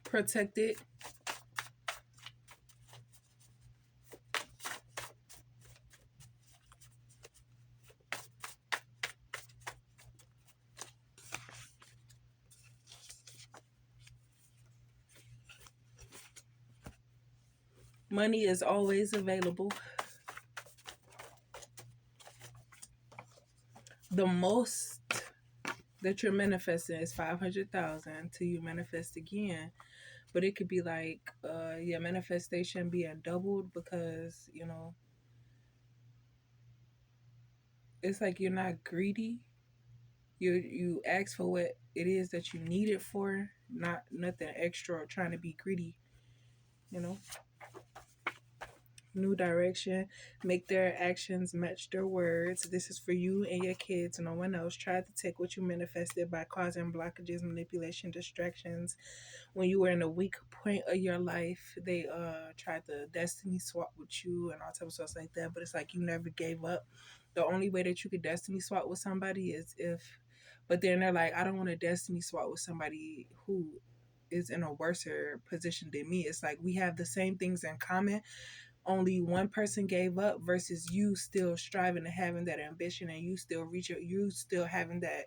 Protect it. Money is always available. The most that you're manifesting is 500,000 until you manifest again. But it could be like your manifestation being doubled because, it's like you're not greedy. You ask for what it is that you need it for, not nothing extra or trying to be greedy, you know. New direction. Make their actions match their words. This is for you and your kids. No one else. Try to take what you manifested by causing blockages, manipulation, distractions. When you were in a weak point of your life, they tried to destiny swap with you and all types of stuff like that. But it's like you never gave up. The only way that you could destiny swap with somebody is if, but then they're like, I don't want to destiny swap with somebody who is in a worse position than me. It's like we have the same things in common, only one person gave up versus you still striving and having that ambition, and you still you still having that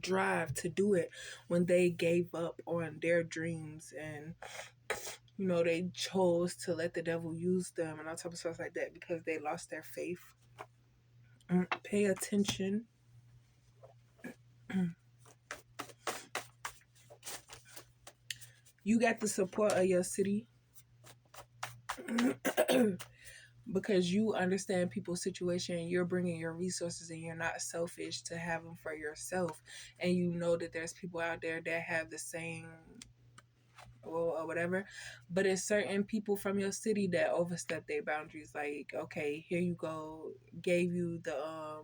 drive to do it when they gave up on their dreams, and they chose to let the devil use them and all type of stuff like that because they lost their faith. Pay attention. You got the support of your city. Because you understand people's situation, you're bringing your resources and you're not selfish to have them for yourself, and you know that there's people out there that have the same or whatever, but it's certain people from your city that overstep their boundaries. Like, okay, here you go, gave you the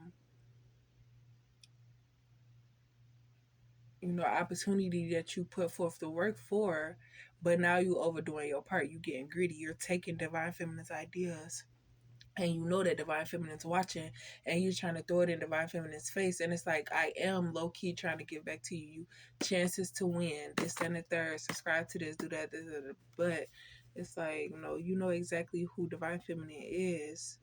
opportunity that you put forth the work for, but now you overdoing your part, you getting greedy, you're taking divine feminine's ideas, and you know that divine feminine's watching, and you're trying to throw it in divine feminine's face, and it's like, I am low-key trying to give back to you chances to win this and the third, subscribe to this, do that, but it's like, no, you know exactly who divine feminine is.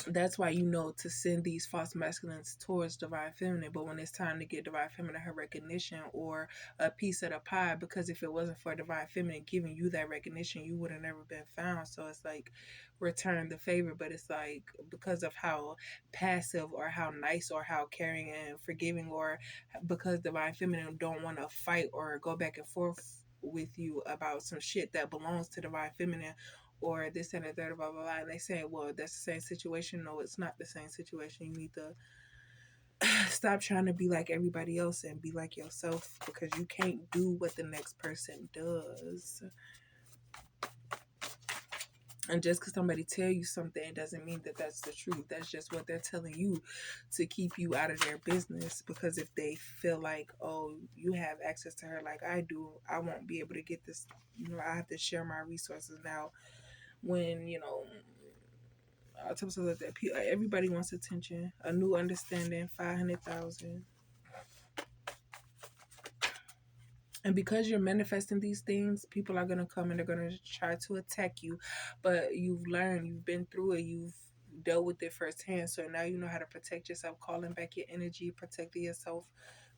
That's why you know to send these false masculines towards divine feminine. But when it's time to get divine feminine her recognition or a piece of the pie, because if it wasn't for divine feminine giving you that recognition, you would have never been found. So it's like return the favor. But it's like because of how passive or how nice or how caring and forgiving, or because divine feminine don't want to fight or go back and forth with you about some shit that belongs to divine feminine, or this and the third, blah, blah, blah. And they say, well, that's the same situation. No, it's not the same situation. You need to stop trying to be like everybody else and be like yourself, because you can't do what the next person does. And just because somebody tell you something doesn't mean that that's the truth. That's just what they're telling you to keep you out of their business. Because if they feel like, oh, you have access to her like I do, I won't be able to get this. I have to share my resources now. When types of like that. Everybody wants attention. A new understanding. 500,000. And because you're manifesting these things, people are gonna come and they're gonna try to attack you. But you've learned. You've been through it. You've dealt with it firsthand. So now you know how to protect yourself. Calling back your energy. Protecting yourself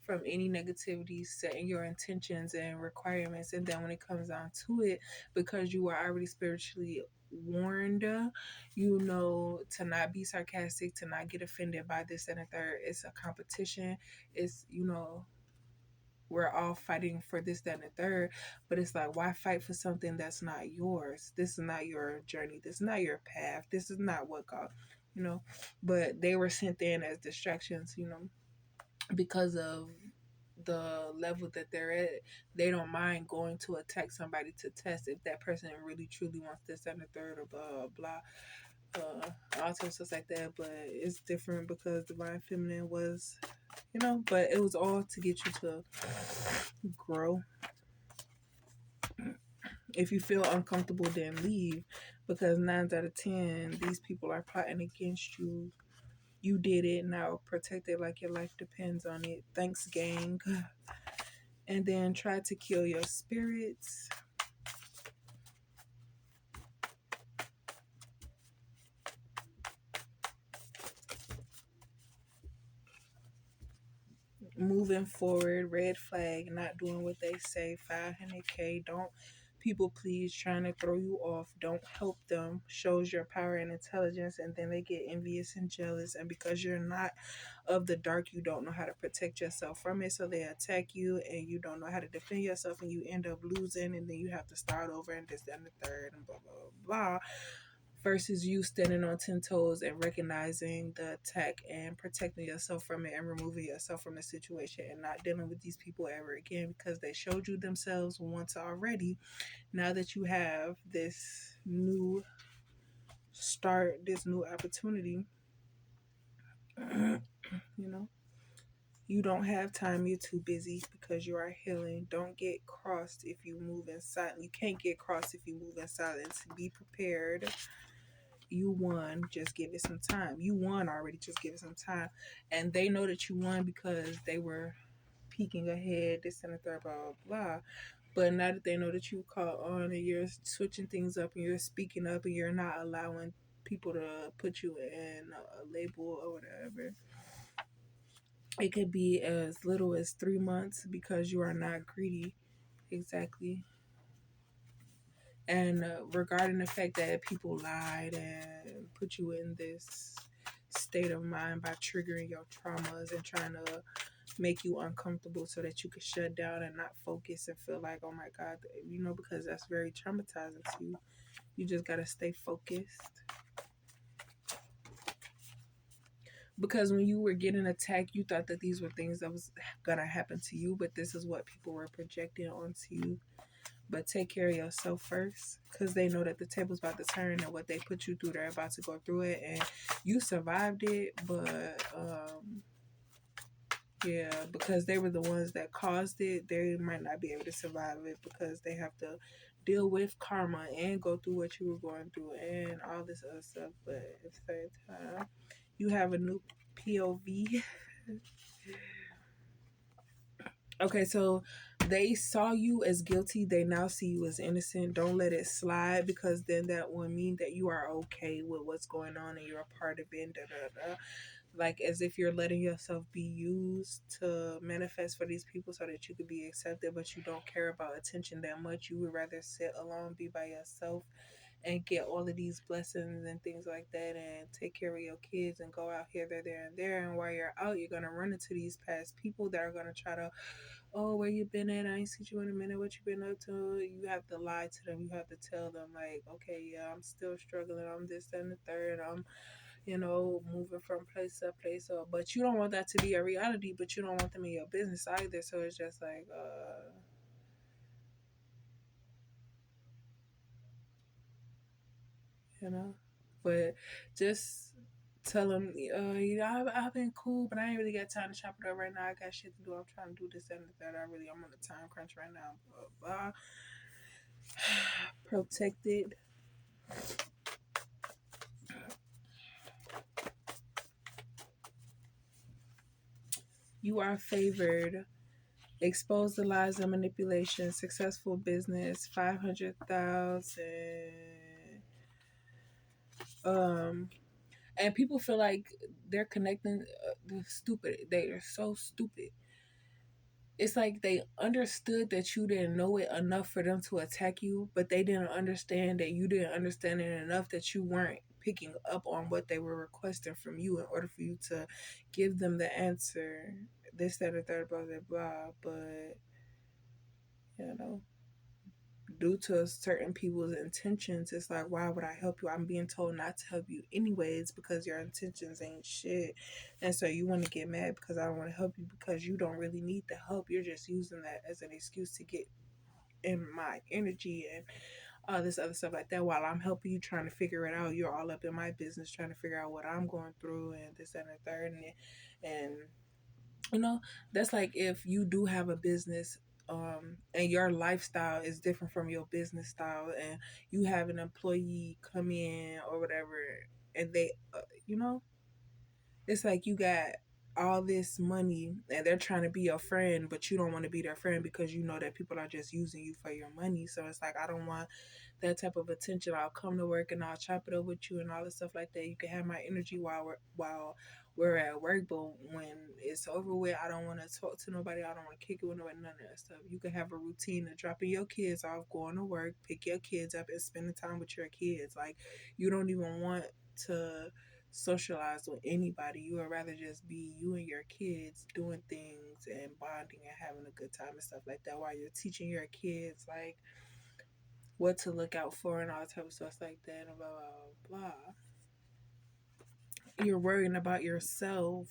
from any negativity, setting your intentions and requirements. And then when it comes down to it, because you were already spiritually warned, you know to not be sarcastic, to not get offended by this and the third. It's a competition. It's, we're all fighting for this, that, and the third. But it's like, why fight for something that's not yours? This is not your journey. This is not your path. This is not what God, But they were sent in as distractions, because of the level that they're at. They don't mind going to attack somebody to test if that person really truly wants this and the third, or blah blah, all sorts of stuff like that. But it's different because divine feminine was, but it was all to get you to grow. If you feel uncomfortable, then leave, because 9 out of 10, these people are plotting against you. You did it, now protect it like your life depends on it. Thanks, gang. And then try to kill your spirits. Moving forward, red flag, not doing what they say, 500K, don't people please, trying to throw you off, don't help them, shows your power and intelligence, and then they get envious and jealous, and because you're not of the dark, you don't know how to protect yourself from it, so they attack you, and you don't know how to defend yourself, and you end up losing, and then you have to start over, and this, that, and the third, and blah, blah, blah. Versus you standing on 10 toes and recognizing the attack and protecting yourself from it and removing yourself from the situation and not dealing with these people ever again, because they showed you themselves once already. Now that you have this new start, this new opportunity, you know, you don't have time, you're too busy because you are healing. Don't get crossed if you move in silence. You can't get crossed if you move in silence. Be prepared. You won, just give it some time. You won already, just give it some time. And they know that you won because they were peeking ahead, this and the third, blah, blah, blah. But now that they know that you caught on and you're switching things up and you're speaking up and you're not allowing people to put you in a label or whatever, it could be as little as 3 months because you are not greedy. Exactly. And regarding the fact that people lied and put you in this state of mind by triggering your traumas and trying to make you uncomfortable so that you can shut down and not focus and feel like, oh my God, because that's very traumatizing to you. You just got to stay focused. Because when you were getting attacked, you thought that these were things that was going to happen to you, but this is what people were projecting onto you. But take care of yourself first, because they know that the table's about to turn and what they put you through, they're about to go through it, and you survived it. But yeah, because they were the ones that caused it, they might not be able to survive it because they have to deal with karma and go through what you were going through and all this other stuff. But at the same time, you have a new POV. Okay, so they saw you as guilty. They now see you as innocent. Don't let it slide, because then that will mean that you are okay with what's going on and you're a part of it. Da, da, da. Like as if you're letting yourself be used to manifest for these people so that you could be accepted, but you don't care about attention that much. You would rather sit alone, be by yourself, and get all of these blessings and things like that, and take care of your kids and go out here, there, and there. And while you're out, you're gonna run into these past people that are gonna try to, oh, where you been at? I ain't seen you in a minute. What you been up to? You have to lie to them. You have to tell them like, okay, yeah, I'm still struggling. I'm this, that, and the third. I'm, moving from place to place. But you don't want that to be a reality. But you don't want them in your business either. So it's just like, you know. But just tell them, I've been cool, but I ain't really got time to chop it up right now. I got shit to do. I'm trying to do this and that. I'm on a time crunch right now. Blah, blah. Protected. You are favored. Expose the lies and manipulation. Successful business. 500,000. And people feel like they're connecting. Stupid. They are so stupid. It's like they understood that you didn't know it enough for them to attack you, but they didn't understand that you didn't understand it enough that you weren't picking up on what they were requesting from you in order for you to give them the answer. This, that, or third, blah, blah, blah. But, you know, due to certain people's intentions, it's like, why would I help you? I'm being told not to help you anyways because your intentions ain't shit. And so you want to get mad because I don't want to help you because you don't really need the help. You're just using that as an excuse to get in my energy and all this other stuff like that. While I'm helping you trying to figure it out, you're all up in my business trying to figure out what I'm going through and this and the third. And you know, that's like if you do have a business and your lifestyle is different from your business style, and you have an employee come in or whatever, and they, you know, it's like you got all this money and they're trying to be your friend, but you don't want to be their friend because you know that people are just using you for your money. So it's like, I don't want that type of attention. I'll come to work and I'll chop it up with you and all this stuff like that. You can have my energy while we're at work, but when it's over with, I don't want to talk to nobody. I don't want to kick it with nobody, none of that stuff. You can have a routine of dropping your kids off, going to work, pick your kids up, and spending time with your kids. Like, you don't even want to socialize with anybody. You would rather just be you and your kids doing things and bonding and having a good time and stuff like that, while you're teaching your kids like what to look out for and all type of stuff like that and blah blah blah. You're worrying about yourself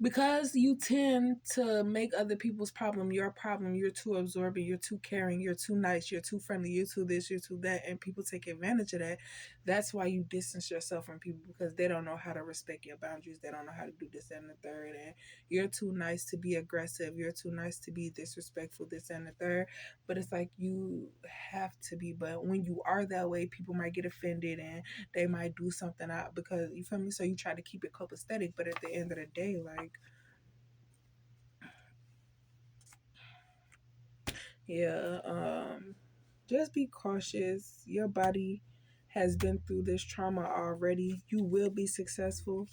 because you tend to make other people's problem your problem. You're too absorbing, you're too caring, you're too nice, you're too friendly, you're too this, you're too that, and people take advantage of that. That's why you distance yourself from people, because they don't know how to respect your boundaries. They don't know how to do this and the third, and you're too nice to be aggressive, you're too nice to be disrespectful, this and the third. But it's like, you have to be. But when you are that way, people might get offended and they might do something out, because you feel me, so you try to keep it copacetic. But at the end of the day, like, yeah, just be cautious. Your body has been through this trauma already. You will be successful.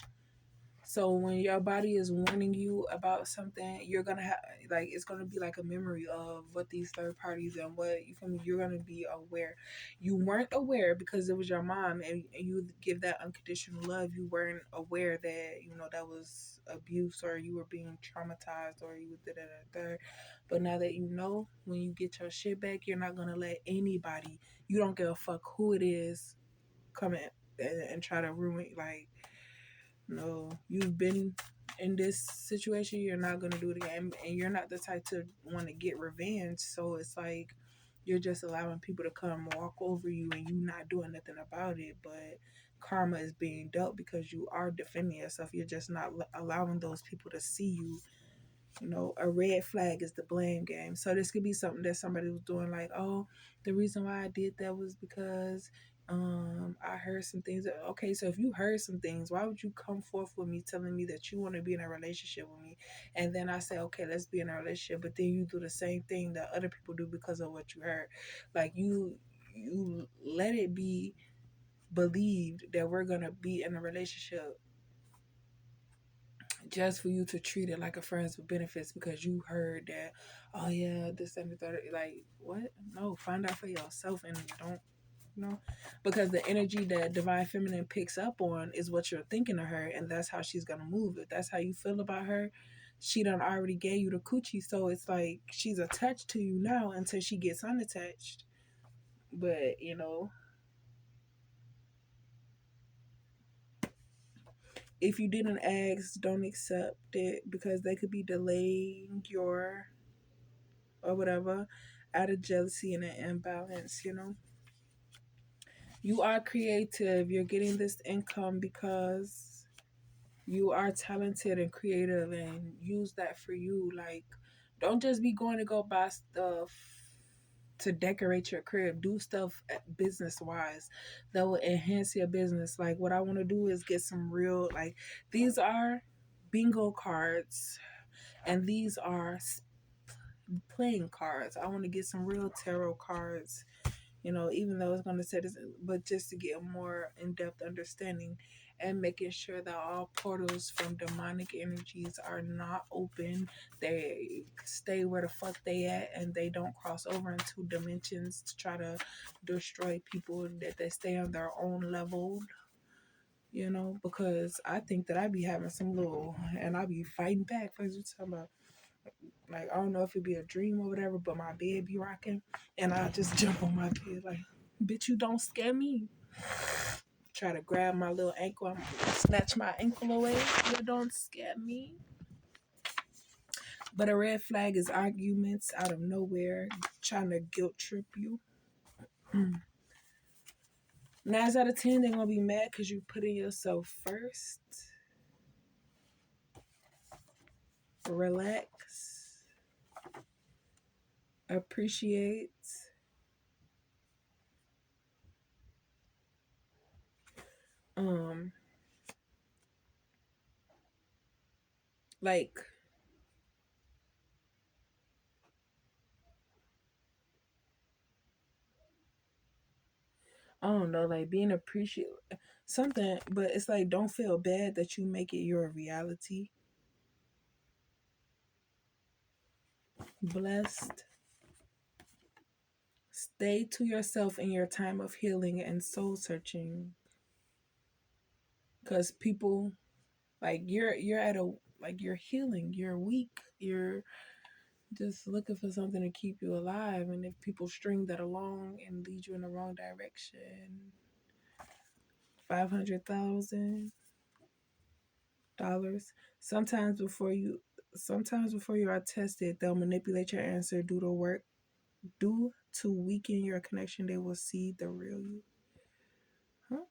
So when your body is warning you about something, you're gonna have, like, it's gonna be like a memory of what these third parties and what, you feel me, you're gonna be aware. You weren't aware because it was your mom, and you give that unconditional love. You weren't aware that, you know, that was abuse, or you were being traumatized, or you did it and third. But now that you know, when you get your shit back, you're not gonna let anybody, you don't give a fuck who it is, come in and try to ruin, like, no, you've been in this situation. You're not gonna do it again, and you're not the type to want to get revenge. So it's like, you're just allowing people to come walk over you, and you not doing nothing about it. But karma is being dealt because you are defending yourself. You're just not allowing those people to see you. You know, a red flag is the blame game. So this could be something that somebody was doing, like, oh, the reason why I did that was because I heard some things. Okay, so if you heard some things, why would you come forth with me telling me that you want to be in a relationship with me? And then I say, okay, let's be in a relationship, but then you do the same thing that other people do because of what you heard. Like, you let it be believed that we're gonna be in a relationship just for you to treat it like a friends with benefits because you heard that, oh yeah, this and the third. Like, what? No, find out for yourself, and don't, you know, because the energy that divine feminine picks up on is what you're thinking of her, and that's how she's gonna move. If that's how you feel about her, she done already gave you the coochie, so it's like she's attached to you now until she gets unattached. But you know, if you didn't ask, don't accept it, because they could be delaying your, or whatever, out of jealousy and an imbalance. You know, you are creative. You're getting this income because you are talented and creative, and use that for you. Like, don't just be going to go buy stuff to decorate your crib. Do stuff business wise that will enhance your business. Like, what I want to do is get some real, like, these are bingo cards, and these are playing cards. I want to get some real tarot cards, you know, even though it's going to say this, but just to get a more in-depth understanding, and making sure that all portals from demonic energies are not open. They stay where the fuck they at, and they don't cross over into dimensions to try to destroy people, that they stay on their own level, you know, because I think that I be having some little, and I be fighting back. For you talking about, like, I don't know if it'd be a dream or whatever, but my bed be rocking, and I just jump on my bed like, bitch, you don't scare me. Try to grab my little ankle, snatch my ankle away. You don't scare me. But a red flag is arguments out of nowhere, trying to guilt trip you. 9 out of 10, they're gonna be mad because you putting yourself first. Relax. appreciates, um like I don't know, like being appreciated something, but it's like don't feel bad that you make it your reality. Blessed. Stay to yourself in your time of healing and soul searching. Cause people like you're at a like you're healing, you're weak, you're just looking for something to keep you alive. And if people string that along and lead you in the wrong direction, $500,000. Sometimes before you, sometimes before you are tested, they'll manipulate your answer, do the work, do to weaken your connection. They will see the real you. Huh?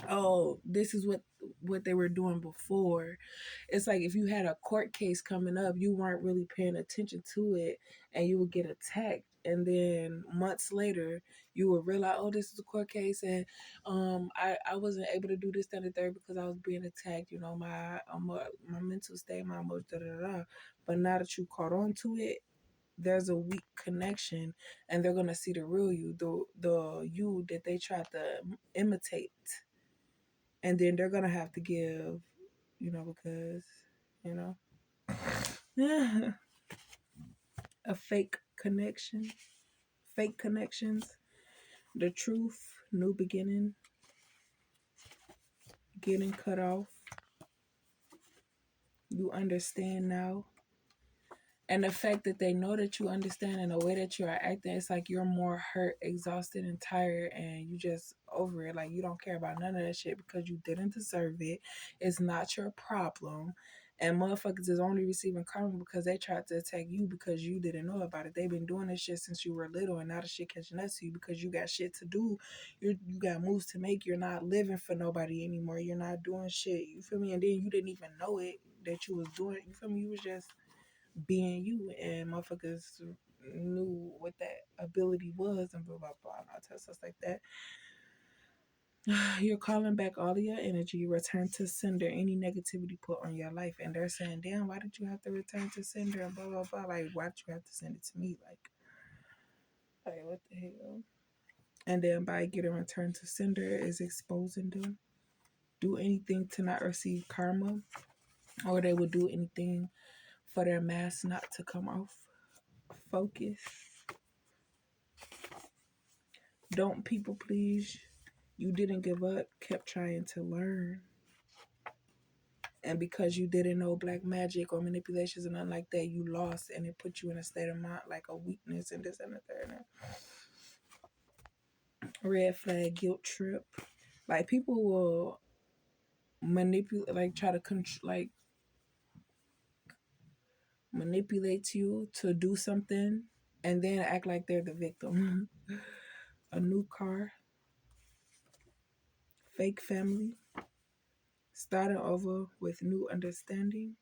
Oh, this is what they were doing before. It's like if you had a court case coming up, you weren't really paying attention to it, and you would get attacked. And then months later, you would realize, oh, this is a court case, and I wasn't able to do this, that, and the third because I was being attacked. You know, my mental state, my emotion, da da da. But now that you caught on to it, there's a weak connection, and they're gonna see the real you, the you that they tried to imitate, and then they're gonna have to give, because you know a fake connection, fake connections, the truth, new beginning, getting cut off. You understand now. And the fact that they know that you understand and the way that you are acting, it's like you're more hurt, exhausted, and tired, and you just over it. Like you don't care about none of that shit because you didn't deserve it. It's not your problem. And motherfuckers is only receiving karma because they tried to attack you because you didn't know about it. They've been doing this shit since you were little, and now the shit catching up to you because you got shit to do. You got moves to make. You're not living for nobody anymore. You're not doing shit. You feel me? And then you didn't even know it that you was doing. You feel me? You was just being you, and motherfuckers knew what that ability was and blah blah blah and all that stuff like that. You're calling back all of your energy, return to sender any negativity put on your life, and they're saying, damn, why did you have to return to sender and blah blah blah, like why did you have to send it to me, like what the hell. And then by getting returned to sender is exposing them, do anything to not receive karma, or they would do anything for their mask not to come off focus. Don't people please. You didn't give up, kept trying to learn. And because you didn't know black magic or manipulations and nothing like that, you lost, and it put you in a state of mind like a weakness and this and the third. Red flag, guilt trip. Like people will manipulate, like try to manipulate you to do something and then act like they're the victim. A new car, fake family, starting over with new understanding.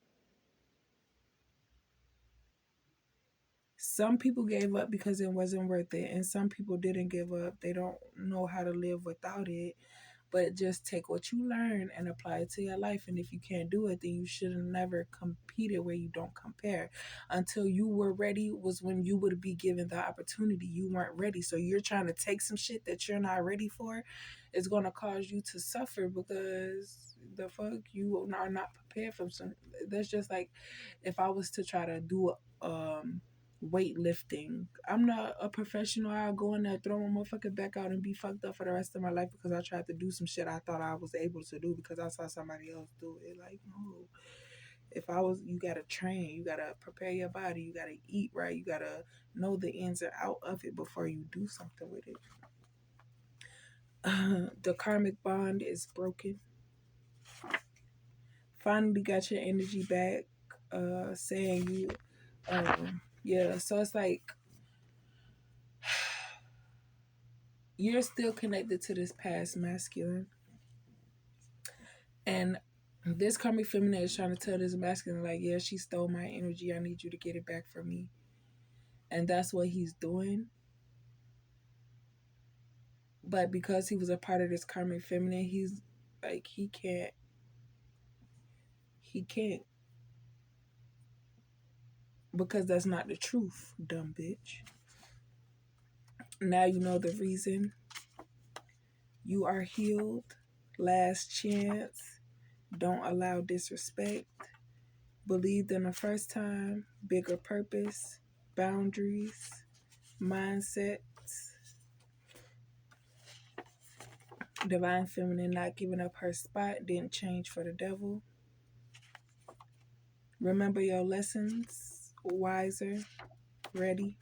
Some people gave up because it wasn't worth it, and some people didn't give up. They don't know how to live without it. But just take what you learn and apply it to your life. And if you can't do it, then you should have never competed where you don't compare. Until you were ready was when you would be given the opportunity. You weren't ready. So you're trying to take some shit that you're not ready for. It's going to cause you to suffer because the fuck you are not prepared for some. That's just like if I was to try to do weightlifting. I'm not a professional. I'll go in there, throw my motherfucking back out and be fucked up for the rest of my life because I tried to do some shit I thought I was able to do because I saw somebody else do it. Like, no. If I was, you gotta train, you gotta prepare your body, you gotta eat right, you gotta know the ins and out of it before you do something with it. The karmic bond is broken. Finally got your energy back. Saying you Yeah, so it's like you're still connected to this past masculine, and this karmic feminine is trying to tell this masculine, like, yeah, she stole my energy. I need you to get it back from me. And that's what he's doing. But because he was a part of this karmic feminine, he's like, he can't, because that's not the truth, dumb bitch. Now you know the reason. You are healed. Last chance. Don't allow disrespect. Believed in the first time. Bigger purpose. Boundaries. Mindsets. Divine feminine not giving up her spot. Didn't change for the devil. Remember your lessons. Wiser. Ready.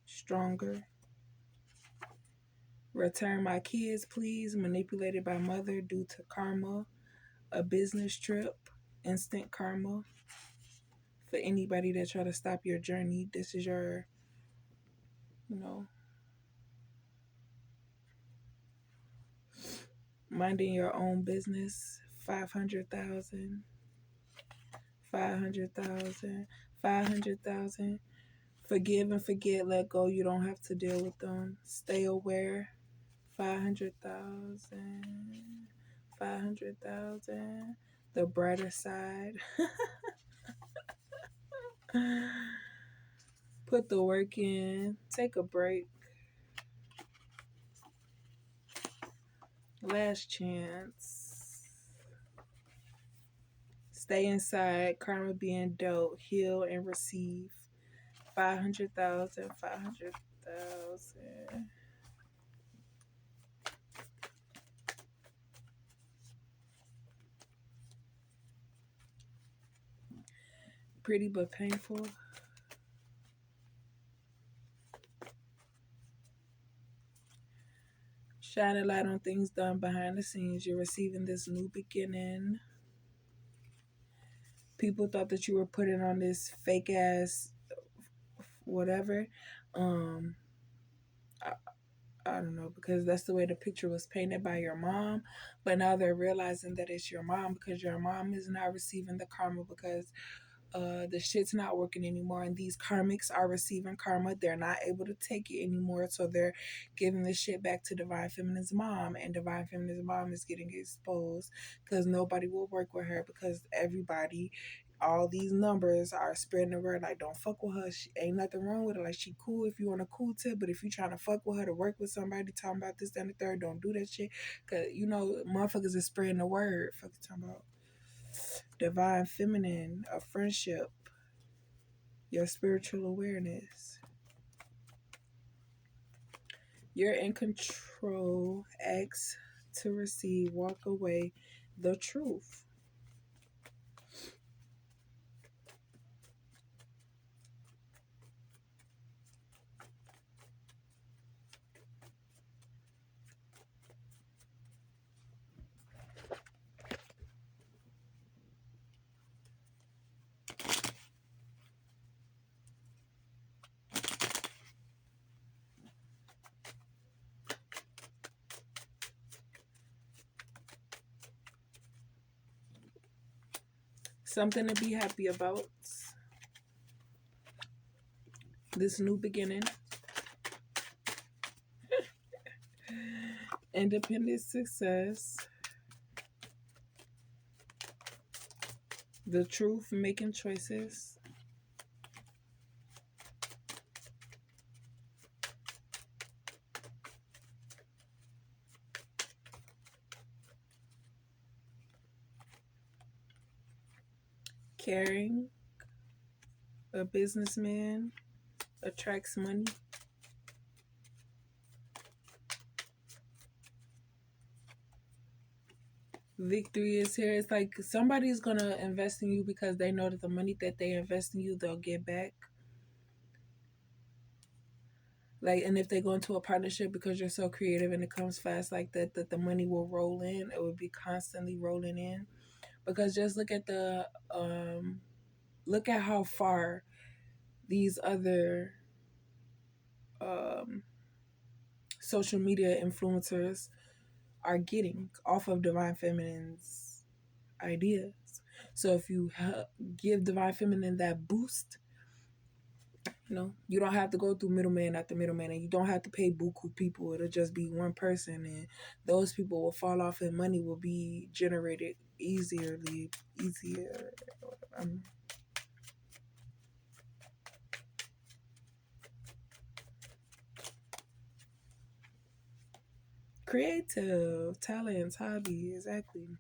Stronger. Return my kids, please. Manipulated by mother due to karma. A business trip. Instant karma. For anybody that try to stop your journey, this is your, you know, minding your own business. 500,000, 500,000, 500,000. Forgive and forget, let go. You don't have to deal with them. Stay aware. 500,000, 500,000. The brighter side. Put the work in. Take a break. Last chance. Stay inside. Karma being dealt. Heal and receive. 500,000, 500,000. Pretty but painful. Shine a light on things done behind the scenes. You're receiving this new beginning. People thought that you were putting on this fake ass whatever. Um, I, I don't know, because that's the way the picture was painted by your mom. But now they're realizing that it's your mom, because your mom is not receiving the karma, because the shit's not working anymore, and these karmics are receiving karma. They're not able to take it anymore, so they're giving the shit back to Divine Feminine's mom, and Divine Feminine's mom is getting exposed because nobody will work with her, because everybody, all these numbers are spreading the word like, don't fuck with her. She ain't nothing wrong with her. Like, she cool if you want a cool tip, but if you trying to fuck with her to work with somebody talking about this, and the third, don't do that shit. Cause you know motherfuckers is spreading the word. Fuck you talking about. Divine feminine, a friendship, your spiritual awareness. You're in control. Ask to receive. Walk away. The truth. Something to be happy about. This new beginning. Independent success. The truth, making choices. Caring. A businessman attracts money. Victory is here. It's like somebody's gonna invest in you because they know that the money that they invest in you, they'll get back. Like, and if they go into a partnership, because you're so creative and it comes fast like that, that the money will roll in. It will be constantly rolling in. Because just look at the look at how far these other social media influencers are getting off of Divine Feminine's ideas. So if you give Divine Feminine that boost, you don't have to go through middleman after middleman, and you don't have to pay buku people. It'll just be one person, and those people will fall off, and money will be generated easier. Creative talents, hobby, exactly.